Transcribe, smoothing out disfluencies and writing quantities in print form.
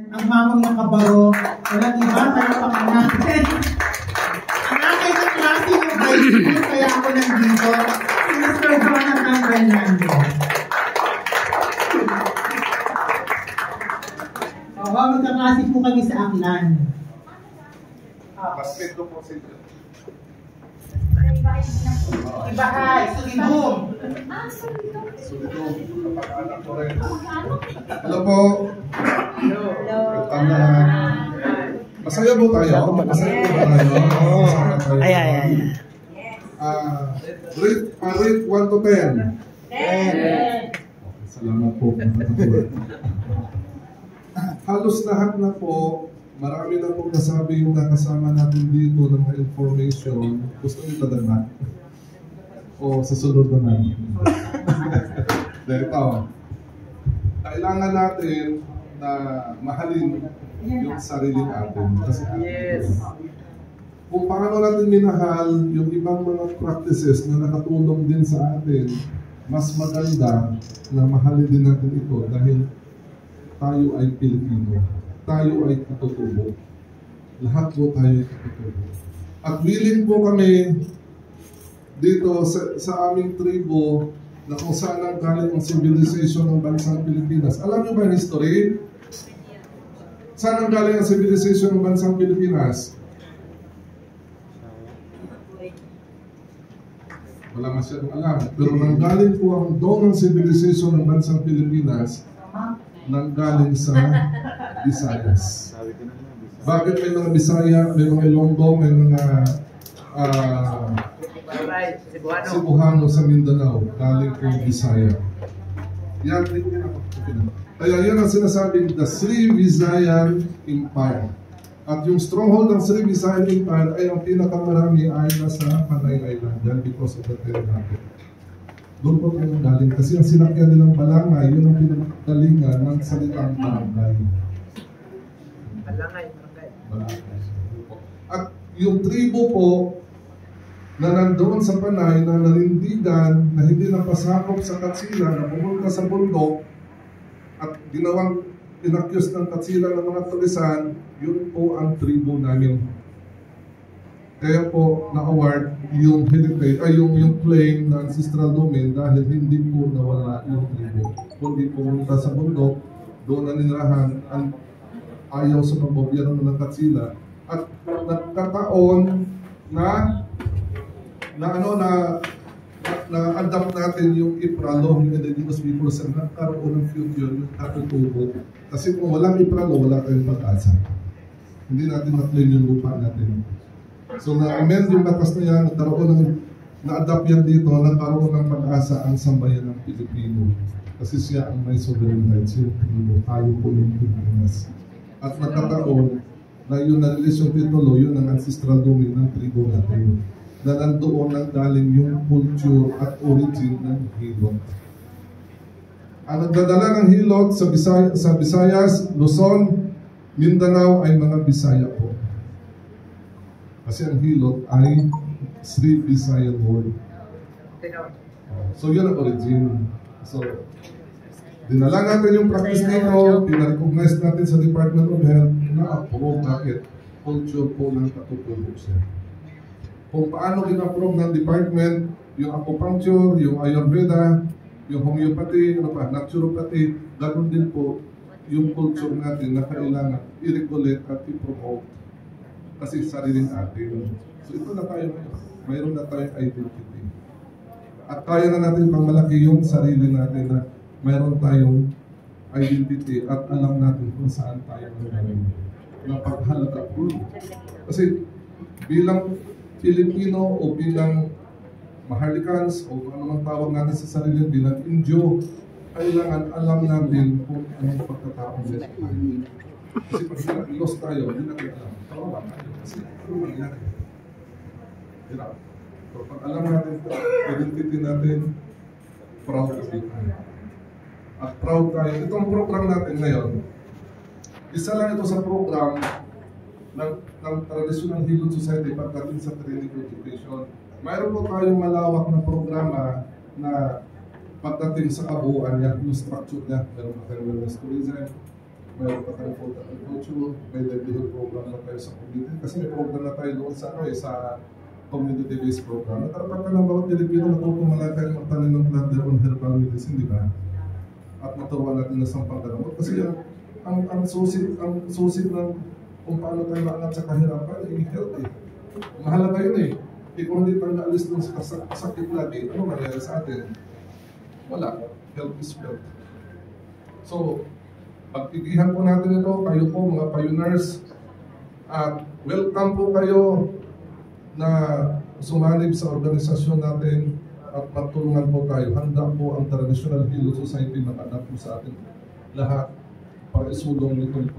ang mamang nakabaro, walang iba, tayo pa natin. Ang aking kaklase yung high school, kaya ako nandito, si Mr. Jonathan Fernandez. Oo, magkaklase po kami sa Aklan. Basket ko po sila. Ibahay, Sulibong. Sulibong, kapag-anak ko rin. Hello po. Hello. Masaya po tayo? Masaya po tayo? Ay. Rate 1 to 10. 10. Salamat po. Halos lahat na po, marami na pong nasabi yung nakasama natin dito ng mga information. Gusto nyo tadagdag? O sa sunod naman? Ito. Kailangan natin na mahalin yung sarili natin. Kasi kung paano natin minahal yung ibang mga practices na nakatulong din sa atin, mas maganda na mahalin din natin ito dahil tayo ay Pilipino. Tayo ay katutubo. Lahat po tayo ay katutubo. At willing po kami dito sa aming tribo na kung saan ang galing ang civilization ng bansang Pilipinas. Alam niyo ba yung history? Saan ang galing ang civilization ng bansang Pilipinas? Wala masyadong alam. Pero nanggaling po ang doon ng civilization ng bansang Pilipinas nanggaling sa Visayas. Bakit may mga Bisaya, may mga Ilonggo, may mga Cebuano sa Mindanao, galing po Bisaya. Yan din ako. Kaya yan ang sinasabing the Sri Visayan Empire. At yung stronghold ng Sri Visayan Empire ay ang pinakamarami ay nasa Panay Island dahil because of the terremoto. Doon po tayo galing kasi ang sinakyan nilang balangay, yun ang pinagalingan ng salitang barangay. Balangay. At yung tribo po na nandoon sa Panay na nanindigan na hindi napasakop sa Katsila na pumunta sa bundok at ginawang inakyos ng Katsila ng mga tulisan, yun po ang tribo namin. Kaya po na-award yung heritage, yung claim na ancestral domain dahil hindi po nawala yung tribo. Kundi pumunta sa bundok, doon na nirahan ang ayaw sa pagbobyero ng Katsila. At nagkataon na adapt natin yung IPRA-law ng Indigenous Peoples and nagkaroon ng future yung katutubo. Kasi kung walang IPRA-law, wala tayong pag-asa. Hindi natin na-claim yung lupa natin. So na-amend yung batas na yan, na-adapt yan dito, nagkaroon ng pag-asa ang sambayan ng Pilipino. Kasi siya ang may sovereign rights, yung Pilipino, tayo po yung Pilipinas. At nagkataon na yun na-release yung titulo, yun ang ancestral domain ng tribo natin. Na nandoon ang galing yung culture at origin ng Hilot. Ang nagdadala ng Hilot sa Visayas, Luzon, Mindanao ay mga Bisaya po. Kasi ang Hilot ay Sri Visayan word. So yun ang origin. So, dinala natin yung practice nito, pinarecognize natin sa Department of Health na approve bakit culture po ng katutubo siya. Kung paano din-approve ng department yung acupuncture, yung Ayurveda, yung homeopathy, naturopathy, ganoon din po yung culture natin na kailangan i-regulate at i-promote kasi sariling atin. So ito na tayo ngayon. Mayroon na tayong identity. At kaya na natin pangmalaki yung sarili natin na mayroon tayong identity at alam natin kung saan tayo nanggaling. Napaghalaga po. Kasi bilang Filipino o bilang Maharlikans o kung anong tawag natin sa sarili bilang Indio, kailangan alam natin kung anong pagkataong meron tayo. Kasi pag lost tayo, hindi natin alam. Tawa tayo. Kasi ano mangyari? Hirap. So pag alam natin ito, identity natin, proud tayo. At proud tayo. Itong program natin ngayon, isa lang ito sa program ng Traditional Hilot Society pagdating sa training education. Mayroon po tayong malawak na programa na pagdating sa kabuuan niya, yung structure niya. Meron pa tayong wellness tourism, mayroon pa tayo food agriculture, may livelihood program na tayo sa community. Kasi may program na tayo doon sa, sa community-based program. Nakarapatan ng bawat Pilipino na pupumalakay magtanim ng plant their own herbal medicine, di ba? At maturuan natin na sa panggagamot. Kasi ang susi ng kung paano tayo maangat sa kahirapan, health eh. Mahalaga yun eh. Kung hindi tayo naalis dun sa sakit lagi, ano mangyayari sa atin? Wala. Health is wealth. So, pagtigihan po natin ito, kayo po mga pioneers, at welcome po kayo na sumanib sa organisasyon natin at magtulungan po tayo. Handa po ang Traditional Healing Society na hanap po sa atin lahat para isulong nito.